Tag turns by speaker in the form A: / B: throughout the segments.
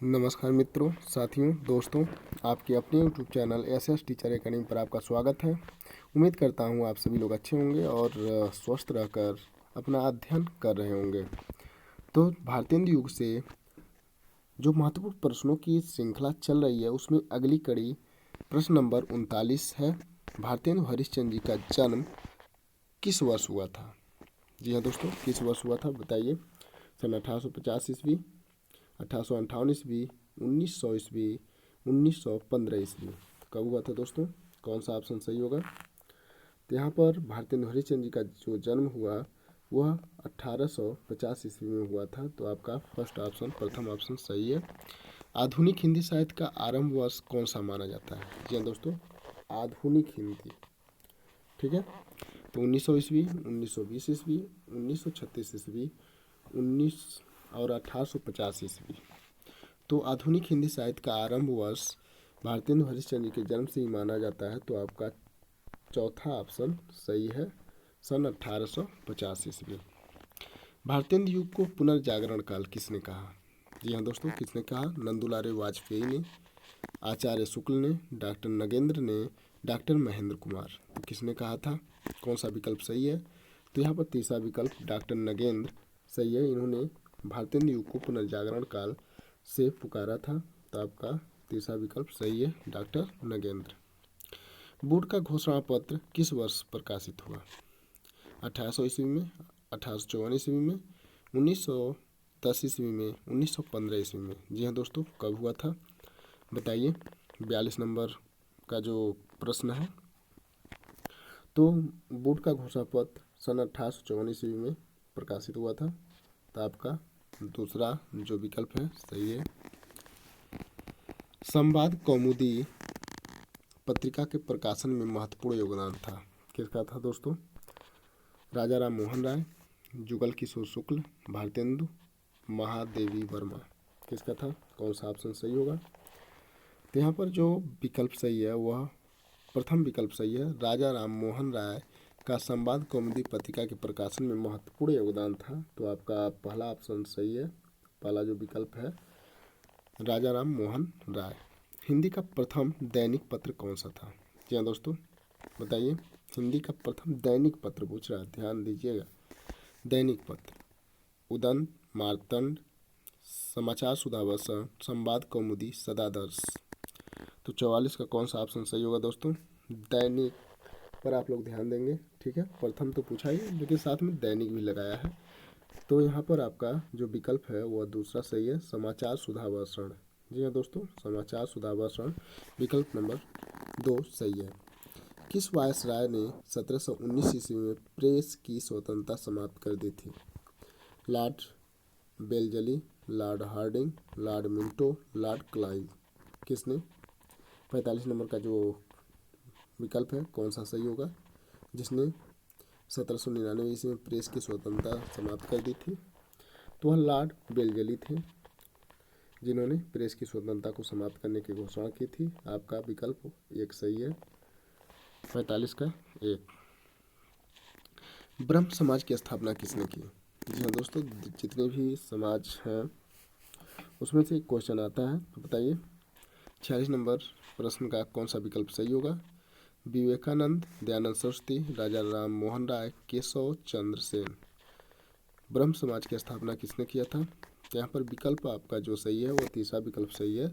A: नमस्कार मित्रों, साथियों, दोस्तों, आपके अपने YouTube channel SS teacher academy पर आपका स्वागत है। उम्मीद करता हूँ आप सभी लोग अच्छे होंगे और स्वस्थ रहकर अपना अध्ययन कर रहे होंगे। तो भारतेंदु युग से जो महत्वपूर्ण प्रश्नों की श्रृंखला चल रही है उसमें अगली कड़ी प्रश्न नंबर 39 है। भारतेंदु हरिश्चंद्र जी का जन्म किस वर्ष हुआ था? जी हाँ दोस्तों, किस वर्ष हुआ था बताइए। सन 1850 ईस्वी, 1858 ईस्वी, 1900 ईस्वी, 1915 ईस्वी। कब हुआ था दोस्तों? कौन सा ऑप्शन सही होगा? तो यहाँ पर भारतेंदु हरिश्चंद्र जी का जो जन्म हुआ वह 1850 ईस्वी में हुआ था। तो आपका फर्स्ट ऑप्शन, प्रथम ऑप्शन सही है। आधुनिक हिंदी साहित्य का आरंभ वर्ष कौन सा माना जाता है? जी हाँ दोस्तों, आधुनिक हिंदी, ठीक है। तो 1900 ईस्वी, 1920 ईस्वी, 1936 ईस्वी, 19 और 1850 ईस्वी। तो आधुनिक हिंदी साहित्य का आरंभ वर्ष भारतेंदु हरिश्चंद्र के जन्म से ही माना जाता है। तो आपका चौथा ऑप्शन सही है, सन 1850 ईस्वी। भारतेंदु युग को पुनर्जागरण काल किसने कहा? जी हाँ दोस्तों, किसने कहा? नंदुलारे वाजपेयी ने, आचार्य शुक्ल ने, डॉक्टर नगेंद्र ने, डॉक्टर महेंद्र कुमार। तो किसने कहा था? कौन सा विकल्प सही है? तो यहाँ पर तीसरा विकल्प डॉक्टर नगेंद्र सही है। इन्होंने भारतेंदु युग को पुनर्जागरण काल से पुकारा था। तो आपका तीसरा विकल्प सही है, डॉक्टर नगेंद्र। बोर्ड का घोषणा पत्र किस वर्ष प्रकाशित हुआ? 1800 ईस्वी में, 1854 ईस्वी में, 1910 ईस्वी में, 1915 ईस्वी में। जी हाँ दोस्तों, कब हुआ था बताइए। 42 नंबर का जो प्रश्न है। तो बोर्ड का घोषणा पत्र सन 1854 ईस्वी में प्रकाशित हुआ था। तो आपका दूसरा जो विकल्प है सही है। संवाद कौमुदी पत्रिका के प्रकाशन में महत्वपूर्ण योगदान था, किसका था दोस्तों? राजा राम मोहन राय, जुगल किशोर शुक्ल, भारतेंदु, महादेवी वर्मा। किसका था? कौन सा ऑप्शन सही होगा? तो यहाँ पर जो विकल्प सही है वह प्रथम विकल्प सही है। राजा राम मोहन राय का संवाद कौमुदी पत्रिका के प्रकाशन में महत्वपूर्ण योगदान था। तो आपका पहला ऑप्शन सही है, पहला जो विकल्प है राजा राम मोहन राय। हिंदी का प्रथम दैनिक पत्र कौन सा था? जी हाँ दोस्तों, बताइए। हिंदी का प्रथम दैनिक पत्र पूछ रहा है, ध्यान दीजिएगा। दैनिक पत्र उदंत, मार्तंड, समाचार सुधावर्षण, संवाद कौमुदी, सदादर्श। तो 44 का कौन सा ऑप्शन सही होगा दोस्तों? दैनिक पर आप लोग ध्यान देंगे, ठीक है। प्रथम तो पूछा ही, लेकिन साथ में दैनिक भी लगाया है। तो यहाँ पर आपका जो विकल्प है वह दूसरा सही है, समाचार सुधावर्षण। जी हाँ दोस्तों, समाचार सुधावर्षण विकल्प नंबर 2 सही है। किस वायसराय ने 1719 ईस्वी में प्रेस की स्वतंत्रता समाप्त कर दी थी? Lord Wellesley, Lord Hardinge, Lord Minto, Lord Clive. किसने? 45 नंबर का जो विकल्प है कौन सा सही होगा? जिसने 1799 ईस्वी में प्रेस की स्वतंत्रता समाप्त कर दी थी? तो वह लॉर्ड बेलजली थे, जिन्होंने प्रेस की स्वतंत्रता को समाप्त करने की घोषणा की थी। आपका विकल्प एक सही है, 45 का एक। ब्रह्म समाज की स्थापना किसने की? जी हाँ दोस्तों, जितने भी समाज हैं उसमें से एक क्वेश्चन आता है, तो बताइए 46 नंबर प्रश्न का कौन सा विकल्प सही होगा? विवेकानंद, दयानंद सरस्वती, राजा राम मोहन राय, केशव चंद्र सेन। ब्रह्म समाज की स्थापना किसने किया था? यहाँ पर विकल्प आपका जो सही है वो तीसरा विकल्प सही है,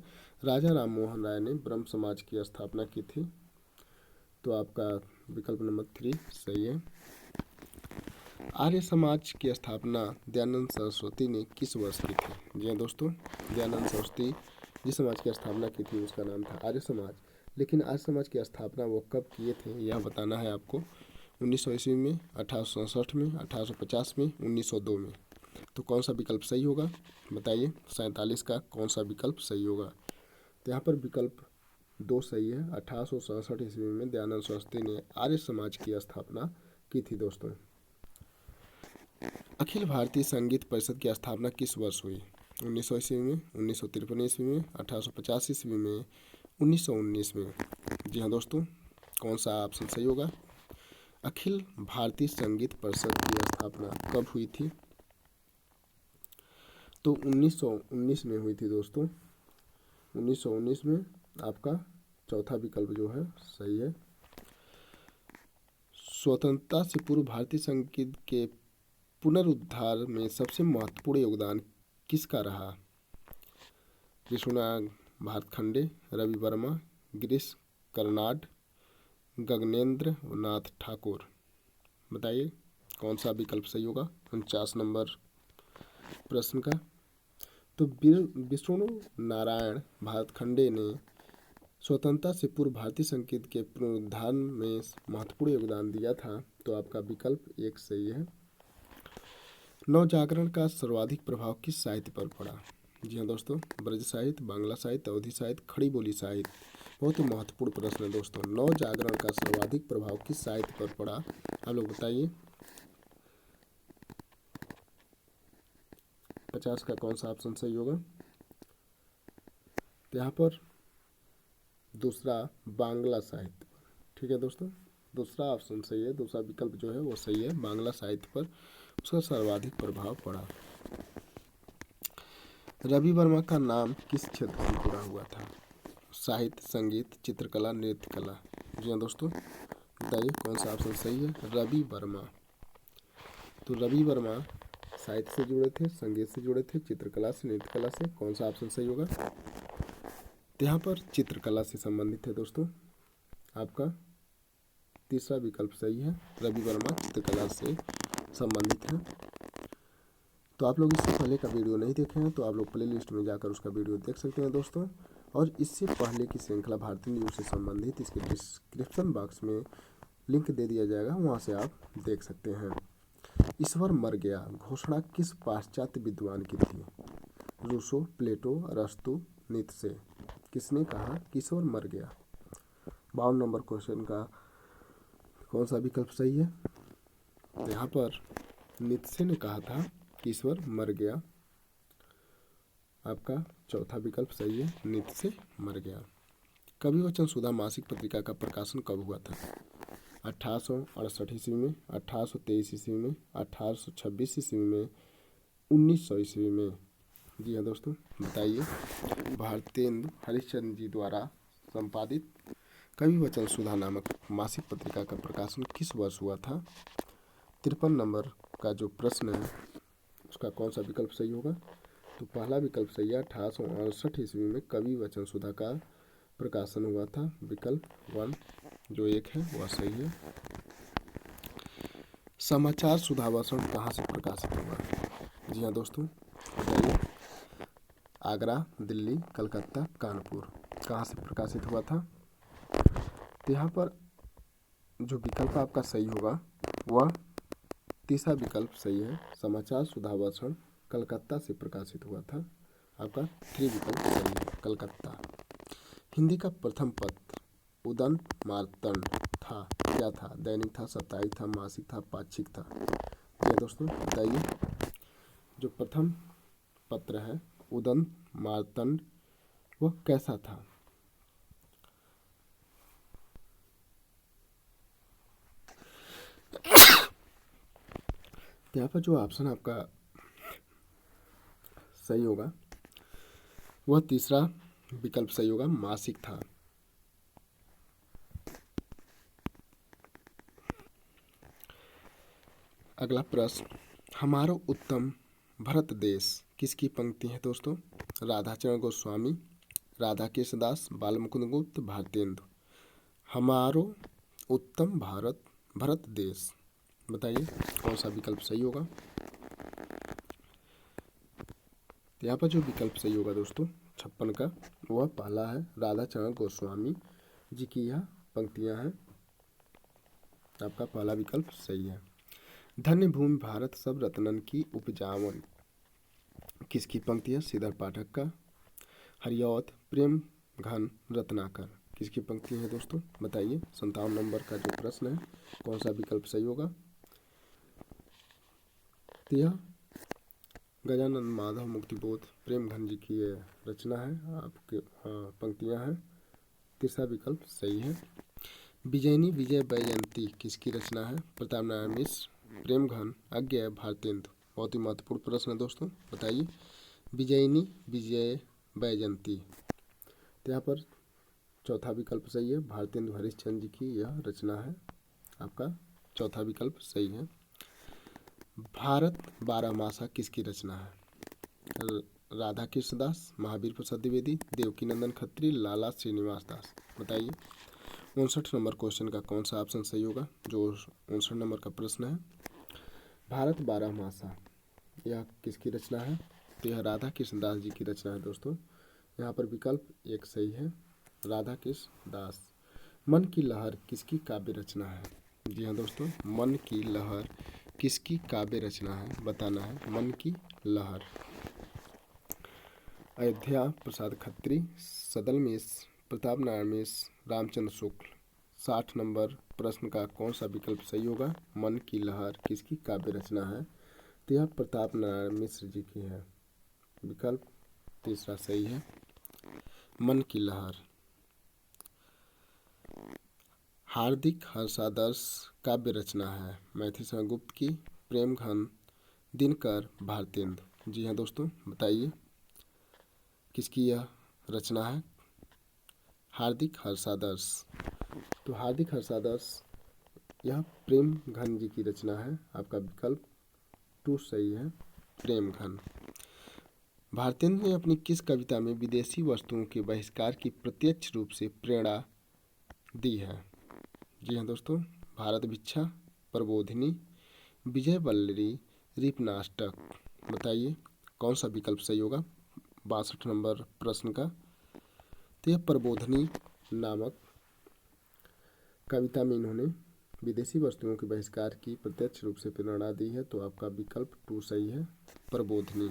A: राजा राम मोहन राय ने ब्रह्म समाज की स्थापना की थी। तो आपका विकल्प नंबर 3 सही है। आर्य समाज की स्थापना दयानंद सरस्वती ने किस वर्ष की थी? जी हाँ दोस्तों, दयानंद सरस्वती जिस समाज की स्थापना की थी उसका नाम था आर्य समाज। लेकिन आर्य समाज की स्थापना वो कब किए थे यह बताना है आपको। 1900 ईस्वी में, 1867 में, 1850 में, 1902 में। तो कौन सा विकल्प सही होगा बताइए। 47 का कौन सा विकल्प सही होगा? तो यहाँ पर विकल्प 2 सही है। 1867 ईस्वी में दयानंद सरस्वती ने आर्य समाज की स्थापना की थी दोस्तों। अखिल भारतीय संगीत परिषद की स्थापना किस वर्ष हुई? 1900 ईस्वी में, 1953 ईस्वी में, 1850 ईस्वी में, 1919 में। जी हाँ दोस्तों, कौन सा ऑप्शन सही होगा? अखिल भारतीय संगीत परिषद की स्थापना कब हुई थी? तो 1919 में हुई थी दोस्तों। 1919 में आपका चौथा विकल्प जो है सही है। स्वतंत्रता से पूर्व भारतीय संगीत के पुनरुद्धार में सबसे महत्वपूर्ण योगदान किसका रहा? विश्वनाथ भातखंडे, रवि वर्मा, गिरीश कर्नाड, गगनेंद्र नाथ ठाकुर। बताइए कौन सा विकल्प सही होगा 49 नंबर प्रश्न का। तो विष्णु नारायण भातखंडे ने स्वतंत्रता से पूर्व भारतीय संगीत के पुनरुद्धार में महत्वपूर्ण योगदान दिया था, तो आपका विकल्प एक सही है। नवजागरण का सर्वाधिक प्रभाव किस साहित्य पर पड़ा? जी हाँ दोस्तों, ब्रज साहित्य, बांग्ला साहित्य, अवधी साहित्य, खड़ी बोली साहित्य। बहुत ही महत्वपूर्ण प्रश्न है दोस्तों। नवजागरण का सर्वाधिक प्रभाव किस साहित्य पर पड़ा, आप लोग बताइए। 50 का कौन सा ऑप्शन सही होगा? तो यहाँ पर दूसरा बांग्ला साहित्य पर। ठीक है दोस्तों, दूसरा ऑप्शन सही है, दूसरा विकल्प जो है वो सही है। बांग्ला साहित्य पर उसका सर्वाधिक प्रभाव पड़ा। रवि वर्मा का नाम किस क्षेत्र से जुड़ा हुआ था? साहित्य, संगीत, चित्रकला, नृत्य कला। जी हाँ दोस्तों, बताइए कौन सा ऑप्शन सही है? रवि वर्मा। तो रवि वर्मा साहित्य से जुड़े थे, संगीत से जुड़े थे, चित्रकला से, नृत्य कला से। कौन सा ऑप्शन सही होगा? तो यहाँ पर चित्रकला से संबंधित है दोस्तों। आपका तीसरा विकल्प सही है, रवि वर्मा चित्रकला से संबंधित है। तो आप लोग इससे पहले का वीडियो नहीं देखे हैं तो आप लोग प्ले लिस्ट में जाकर उसका वीडियो देख सकते हैं दोस्तों। और इससे पहले की श्रृंखला भारतीय न्यूज़ से संबंधित इसके डिस्क्रिप्शन बॉक्स में लिंक दे दिया जाएगा, वहाँ से आप देख सकते हैं। ईश्वर मर गया घोषणा किस पाश्चात्य विद्वान की थी? रूसो, प्लेटो, अरस्तु, नीत्शे। किसने कहा कि ईश्वर मर गया? 52 नंबर क्वेश्चन का कौन सा विकल्प सही है? तो यहाँ पर नीत्शे ने कहा था कि ईश्वर मर गया। आपका चौथा विकल्प सही है, नीत्शे मर गया। कवि वचन सुधा मासिक पत्रिका का प्रकाशन कब हुआ था? 1868 ईस्वी में, 1823 ईस्वी में, 1826 ईस्वी में, 1900 ईस्वी में। जी हाँ दोस्तों, बताइए। भारतेंदु हरिश्चंद्र जी द्वारा संपादित कवि वचन सुधा नामक मासिक पत्रिका का प्रकाशन किस वर्ष हुआ था? 53 नंबर का जो प्रश्न है उसका कौन सा विकल्प सही होगा? तो पहला विकल्प सही है, 1868 ईस्वी में कवि वचन सुधा का प्रकाशन हुआ था। विकल्प 1 जो एक है वह सही है। समाचार सुधाभाषण कहाँ से प्रकाशित हुआ? जी हाँ दोस्तों, बताइए। आगरा, दिल्ली, कलकत्ता, कानपुर। कहाँ से प्रकाशित हुआ था? तो यहाँ पर जो विकल्प आपका सही होगा वह तीसरा विकल्प सही है। समाचार सुधाभाषण कलकत्ता से प्रकाशित हुआ था। आपका 3 विकल्प सही है, कलकत्ता। हिंदी का प्रथम पत्र उदंत मार्तंड था, क्या था? दैनिक था, साप्ताहिक था, मासिक था, पाक्षिक था? ये दोस्तों बताइए। जो प्रथम पत्र है उदंत मार्तंड वह कैसा था? यहाँ पर जो ऑप्शन आपका सही होगा वह तीसरा विकल्प सही होगा, मासिक था। अगला प्रश्न, हमारो उत्तम भरत देश किसकी पंक्ति है दोस्तों? राधाचरण गोस्वामी, राधा कृष्णदास, बाल मुकुंद गुप्त, भारतेंदु। हमारो उत्तम भरत देश। बताइए कौन सा विकल्प सही होगा? तो यहाँ पर जो विकल्प सही होगा दोस्तों 56 का वह पहला है, राधाचरण गोस्वामी जी की यह पंक्तियाँ हैं। आपका पहला विकल्प सही है। धन्य भूमि भारत सब रत्नन की उपजावन किसकी पंक्ति है? श्रीधर पाठक का। हरिऔध प्रेम घन रत्नाकर किसकी पंक्ति है दोस्तों? बताइए। 57 नंबर का जो प्रश्न है कौन सा विकल्प सही होगा? तो यह गजानन माधव मुक्तिबोध प्रेम घन जी की ये रचना है, आपके पंक्तियाँ हैं। तीसरा विकल्प सही है। विजयनी विजय वैजयंती किसकी रचना है? प्रताप नारायण मिश्र, प्रेम घन, अज्ञेय, भारतेंदु। बहुत ही महत्वपूर्ण प्रश्न है दोस्तों, बताइए। विजयनी विजय वैजयंती यहाँ पर चौथा विकल्प सही है, भारतेंदु हरिश्चंद्र जी की यह रचना है। आपका चौथा विकल्प सही है। भारत बारहमासा किसकी रचना है? राधा कृष्ण दास, महावीर प्रसाद द्विवेदी, देवकी नंदन खत्री, लाला श्रीनिवास दास। बताइए 59 नंबर क्वेश्चन का कौन सा ऑप्शन सही होगा? जो 59 नंबर का प्रश्न है, भारत बारहमासा यह किसकी रचना है? तो यह राधा कृष्ण दास जी की रचना है दोस्तों। यहाँ पर विकल्प एक सही है, राधा कृष्ण दास। मन की लहर किसकी काव्य रचना है? जी हाँ दोस्तों, मन की लहर किसकी काव्य रचना है बताना है। मन की लहर। अयोध्या प्रसाद खत्री, सदलमेश, प्रताप नारायण मिश्र, रामचंद्र शुक्ल। 60 नंबर प्रश्न का कौन सा विकल्प सही होगा? मन की लहर किसकी काव्य रचना है? तो यह प्रताप नारायण मिश्र जी की है। विकल्प तीसरा सही है, मन की लहर। हार्दिक हर्षादर्श काव्य रचना है मैथिली गुप्त की, प्रेम घन, दिनकर, भारतेंदु। जी हाँ दोस्तों, बताइए किसकी यह रचना है? हार्दिक हर्षादर्श। तो हार्दिक हर्षादर्श यह प्रेम घन जी की रचना है। आपका विकल्प 2 सही है, प्रेम घन। भारतेंदु ने अपनी किस कविता में विदेशी वस्तुओं के बहिष्कार की प्रत्यक्ष रूप से प्रेरणा दी है? जी हाँ दोस्तों, भारत भिक्षा, प्रबोधिनी, विजय वल्लरी, रीपनाष्टक। बताइए कौन सा विकल्प सही होगा 62 नंबर प्रश्न का? तो यह प्रबोधिनी नामक कविता में इन्होंने विदेशी वस्तुओं के बहिष्कार की प्रत्यक्ष रूप से प्रेरणा दी है। तो आपका विकल्प 2 सही है, प्रबोधिनी।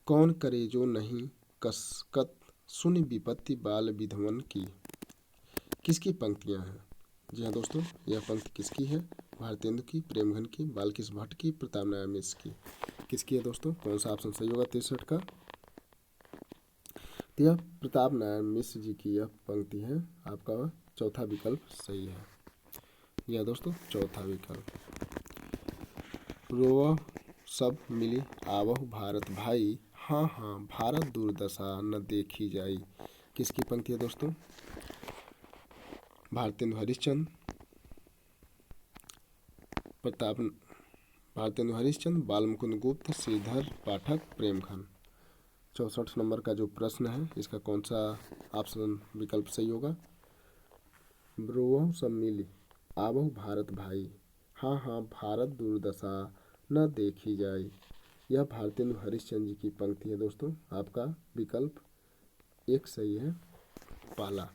A: कौन करे जो नहीं कसकत, सुन विपत्ति बाल विधवन की। किसकी पंक्तियां हैं? जी हाँ दोस्तों, यह पंक्ति किसकी है? भारतेंदु की, प्रेमघन की, बालकृष्ण भट्ट की, प्रताप नारायण मिश्र की। किसकी है दोस्तों? कौन सा ऑप्शन सही होगा 63 का? तो यह प्रताप नारायण मिश्र जी की यह पंक्ति है। आपका चौथा विकल्प सही है। यह दोस्तों चौथा विकल्प। रोवह सब मिली आवहु भारत भाई, हाँ हाँ भारत दुर्दशा न देखी जाई। किसकी पंक्ति है दोस्तों? भारतेंदु हरिश्चंद्र, प्रताप भारतेंदु हरिश्चंद्र, बालमुकुंद गुप्त, श्रीधर पाठक, प्रेमघन। 64 नंबर का जो प्रश्न है, इसका कौन सा ऑप्शन विकल्प सही होगा? रोवहु सब मिली आवहु भारत भाई, हाँ हाँ भारत दुर्दशा न देखी जाए। यह भारतेंदु हरिश्चंद्र जी की पंक्ति है दोस्तों। आपका विकल्प एक सही है, पहला।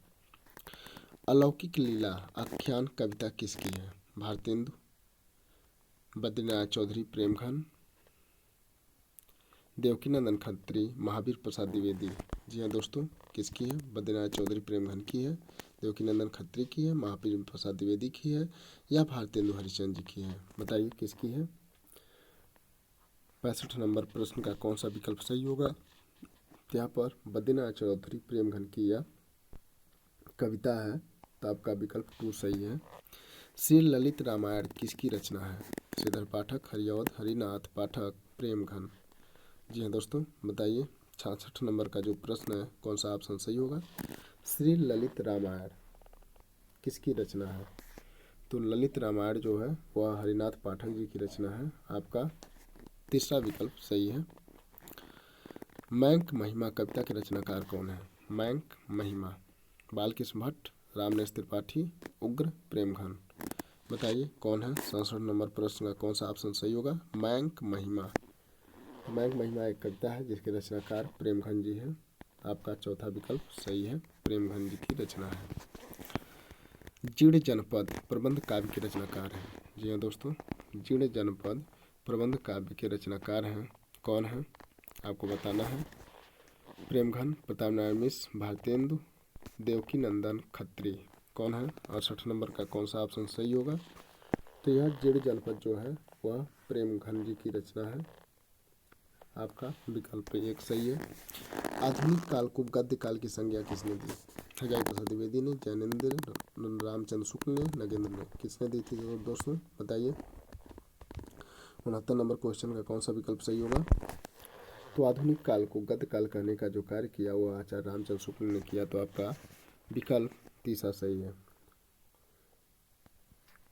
A: अलौकिक लीला आख्यान कविता किसकी है? भारतेंदु, बद्रीनाथ चौधरी, प्रेमघन, देवकी नंदन खत्री, महावीर प्रसाद द्विवेदी। जी हाँ दोस्तों, किसकी है? बद्रीनाथ चौधरी प्रेमघन की है, देवकी नंदन खत्री की है, महावीर प्रसाद द्विवेदी की है, या भारतेंदु हरिश्चंद्र जी की है? बताइए किसकी है? 65 नंबर प्रश्न का कौन सा विकल्प सही होगा? यहाँ पर बद्रीनाथ चौधरी प्रेमघन की यह कविता है। तो आपका विकल्प 2 सही है। श्री ललित रामायण किसकी रचना है? श्रीधर पाठक, हरिऔध, हरिनाथ पाठक, प्रेमघन। जी हाँ दोस्तों, बताइए 66 नंबर का जो प्रश्न है, कौन सा ऑप्शन सही होगा? श्री ललित रामायण किसकी रचना है? तो ललित रामायण जो है वह हरिनाथ पाठक जी की रचना है। आपका तीसरा विकल्प सही है। मैंक महिमा कविता के रचनाकार कौन है? मैंक महिमा, बालकृष्ण भट्ट, रामनेश त्रिपाठी, उग्र, प्रेमघन। बताइए कौन है? 67 नंबर प्रश्न का कौन सा ऑप्शन सही होगा? मैंक महिमा। मैंक महिमा एक कविता है जिसके रचनाकार प्रेमघन जी हैं। आपका चौथा विकल्प सही है, प्रेमघन जी की रचना है। जीर्ण जनपद प्रबंध काव्य के रचनाकार हैं। जी हाँ दोस्तों, जीर्ण जनपद प्रबंध काव्य के रचनाकार हैं। कौन है आपको बताना है। प्रेमघन, प्रताप नारायण मिश्र, भारतेंदु, देवकी नंदन खत्री। कौन है? 68 नंबर का कौन सा ऑप्शन सही होगा? तो यह जीर्ण जनपद जो है वह प्रेमघन जी की रचना है। आपका विकल्प एक सही है। आधुनिक काल को गद्य काल की संज्ञा किसने दी? हजारी प्रसाद द्विवेदी ने, जैनेन्द्र, रामचंद्र शुक्ल ने, नगेंद्र ने। किसने दी थी दोस्तों? बताइए 69 नंबर क्वेश्चन का कौन सा विकल्प सही होगा? तो आधुनिक काल को गद्य काल कहने का जो कार्य किया वो आचार्य रामचंद्र शुक्ल ने किया। तो आपका विकल्प तीसरा सही है,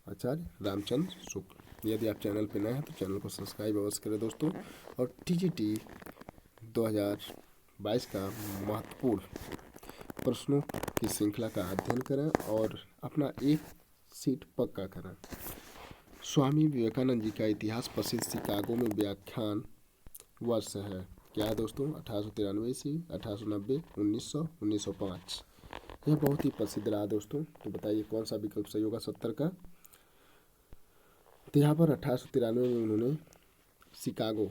A: आचार्य रामचंद्र शुक्ल। यदि आप चैनल पर नए हैं तो चैनल को सब्सक्राइब अवश्य करें दोस्तों, और टीजीटी 2022 का महत्वपूर्ण प्रश्नों की श्रृंखला का अध्ययन करें और अपना एक सीट पक्का करें। स्वामी विवेकानंद जी का इतिहास प्रसिद्ध शिकागो में व्याख्यान वर्ष है, क्या है दोस्तों? 1893 ईस्वी, 1890, 1900, 1905। यह बहुत ही प्रसिद्ध रहा दोस्तों। तो बताइए कौन सा विकल्प सही होगा 70 का? तो यहाँ पर 1893 में उन्होंने शिकागो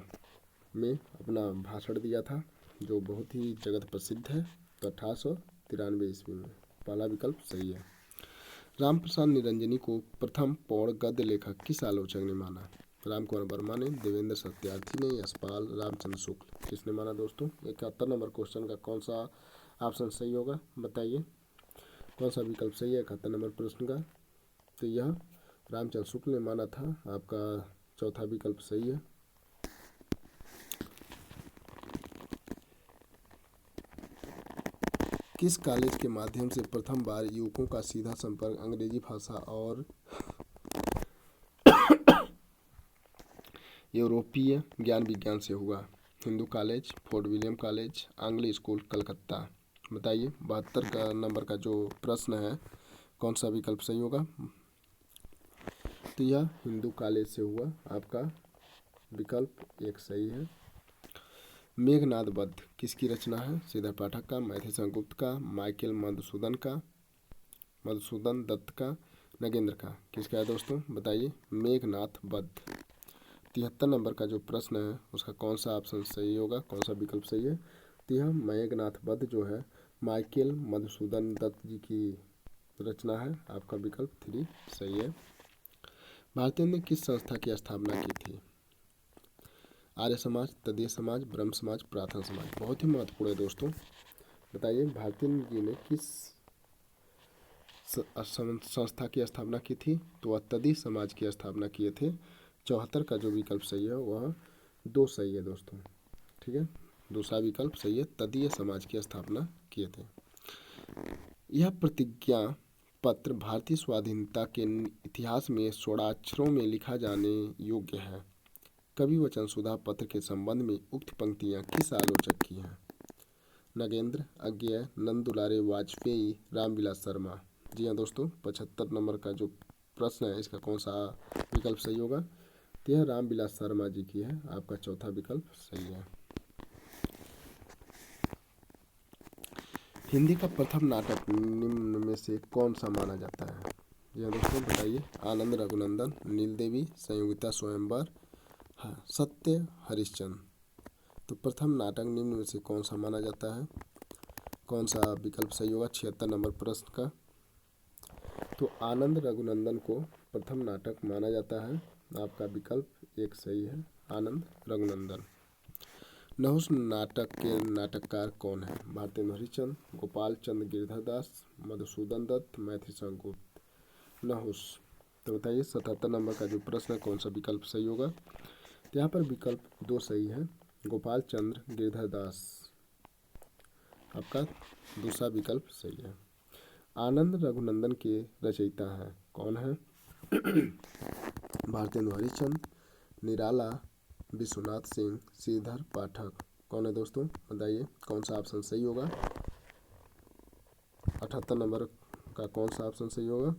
A: में अपना भाषण दिया था, जो बहुत ही जगत प्रसिद्ध है। तो 1893 ईस्वी में पहला विकल्प सही है। रामप्रसाद निरंजनी को प्रथम पौड़ गद्य लेखक किस आलोचक ने माना? रामकुमार वर्मा ने, देवेंद्र सत्यार्थी ने, यशपाल, रामचंद्र शुक्ल। किसने माना दोस्तों? 71 नंबर क्वेश्चन का कौन सा ऑप्शन सही होगा बताइए, कौन सा विकल्प सही है 71 नंबर प्रश्न का? तो यह रामचंद्र शुक्ल ने माना था। आपका चौथा विकल्प सही है। किस कॉलेज के माध्यम से प्रथम बार युवकों का सीधा संपर्क अंग्रेजी भाषा और यूरोपीय ज्ञान विज्ञान से हुआ? Hindu college, fort William college, आंग्ल स्कूल, कलकत्ता। बताइए 72 का नंबर का जो प्रश्न है, कौन सा विकल्प सही होगा? तो यह हिंदू कॉलेज से हुआ। आपका विकल्प एक सही है। मेघनाद वध किसकी रचना है? श्रीधर पाठक का, मैथिली गुप्त का, माइकल मधुसूदन दत्त का, नगेंद्र का। किसका है दोस्तों बताइए? मेघनाद वध। 73 नंबर का जो प्रश्न है उसका कौन सा ऑप्शन सही होगा, कौन सा विकल्प सही है? तो यह मेघनाद वध जो है माइकल मधुसूदन दत्त जी की रचना है। आपका विकल्प 3 सही है। भारतीय ने किस संस्था की स्थापना की थी? आर्य समाज, तदीय समाज, ब्रह्म समाज, प्रार्थना समाज। बहुत ही महत्वपूर्ण है दोस्तों। बताइए भारतीय जी ने किस संस्था की स्थापना की थी? तो वह तदीय समाज की स्थापना किए थे। 74 का जो विकल्प सही है वह 2 सही है दोस्तों, ठीक है। दूसरा विकल्प सही है, तदीय समाज की स्थापना किए थे। यह प्रतिज्ञा पत्र भारतीय स्वाधीनता के इतिहास में स्वर्णाक्षरों में लिखा जाने योग्य है। कवि वचन सुधा पत्र के संबंध में उक्त पंक्तियां किस आलोचक की हैं? नगेंद्र, अज्ञेय, नंद दुलारे वाजपेयी, रामविलास शर्मा। जी हाँ दोस्तों, 75 नंबर का जो प्रश्न है इसका कौन सा विकल्प सही होगा? तो यह रामविलास शर्मा जी की है। आपका चौथा विकल्प सही है। हिंदी का प्रथम नाटक निम्न में से कौन सा माना जाता है? जी हाँ दोस्तों बताइए। आनंद रघुनंदन, नील देवी, संयोगिता स्वयंवर, सत्य हरिश्चंद्र। तो प्रथम नाटक निम्न में से कौन सा माना जाता है? कौन सा विकल्प सही होगा 76 नंबर प्रश्न का? तो आनंद रघुनंदन को प्रथम नाटक माना जाता है। आपका विकल्प एक सही है, आनंद रघुनंदन। नहुस नाटक के नाटककार कौन है? भारतेंदु हरिश्चंद्र, गोपाल चंद्र गिरधर दास, मधुसूदन दत्त, मैथिली गुप्त। नहुस। तो बताइए 77 नंबर का जो प्रश्न है कौन सा विकल्प सही होगा? तो यहाँ पर विकल्प 2 सही है, गोपाल चंद्र गिरधर दास। आपका दूसरा विकल्प सही है। आनंद रघुनंदन के रचयिता हैं कौन है? भारतेंदु हरिश्चंद्र, निराला, विश्वनाथ सिंह, श्रीधर पाठक। कौन है दोस्तों बताइए, कौन सा ऑप्शन सही होगा? 78 नंबर का कौन सा ऑप्शन सही होगा?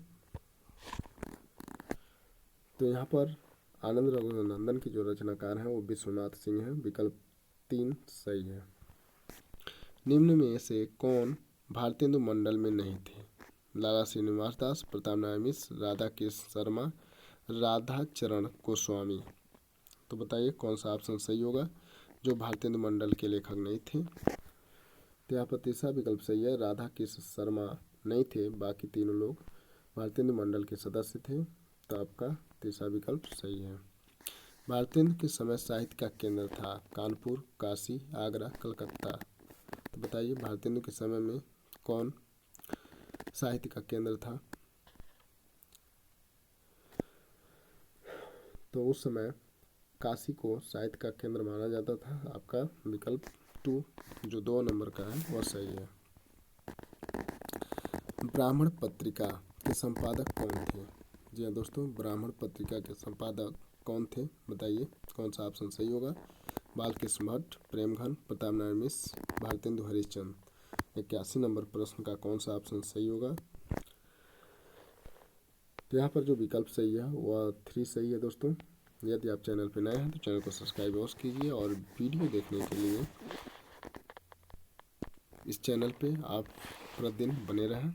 A: तो यहाँ पर आनंद रघुनंदन की जो रचनाकार हैं वो विश्वनाथ सिंह हैं। विकल्प 3 सही है। निम्न में से कौन भारतेंदु मंडल में नहीं थे? लाला श्रीनिवास दास, प्रताप नारायण मिश्र, राधा कृष्ण शर्मा, राधा चरण गोस्वामी। तो बताइए कौन सा ऑप्शन सही होगा जो भारतेंदु मंडल के लेखक नहीं थे? तो यहाँ पर तीसरा विकल्प सही है, राधा कृष्ण शर्मा नहीं थे, बाकी तीनों लोग भारतेंदु मंडल के सदस्य थे। तो आपका तीसरा विकल्प सही है। भारतेंदु के समय साहित्य का केंद्र था कानपुर, काशी, आगरा, कलकत्ता। तो बताइए भारतेंदु के समय में कौन साहित्य का केंद्र था? तो उस समय काशी को साहित्य का केंद्र माना जाता था। आपका विकल्प 2 जो 2 नंबर का है वह सही है। ब्राह्मण पत्रिका के संपादक कौन थे? जी हाँ दोस्तों, ब्राह्मण पत्रिका के संपादक कौन थे बताइए, कौन सा ऑप्शन सही होगा? बालकृष्ण भट्ट, प्रेमघन, प्रताप नारायण मिश्र, भारतेंदु हरिश्चंद्र। 81 नंबर प्रश्न का कौन सा ऑप्शन सही होगा? तो यहाँ पर जो विकल्प सही है वह 3 सही है दोस्तों। यदि आप चैनल पर नए हैं तो चैनल को सब्सक्राइब अवश्य कीजिए और वीडियो देखने के लिए इस चैनल पे आप प्रतिदिन बने रहें।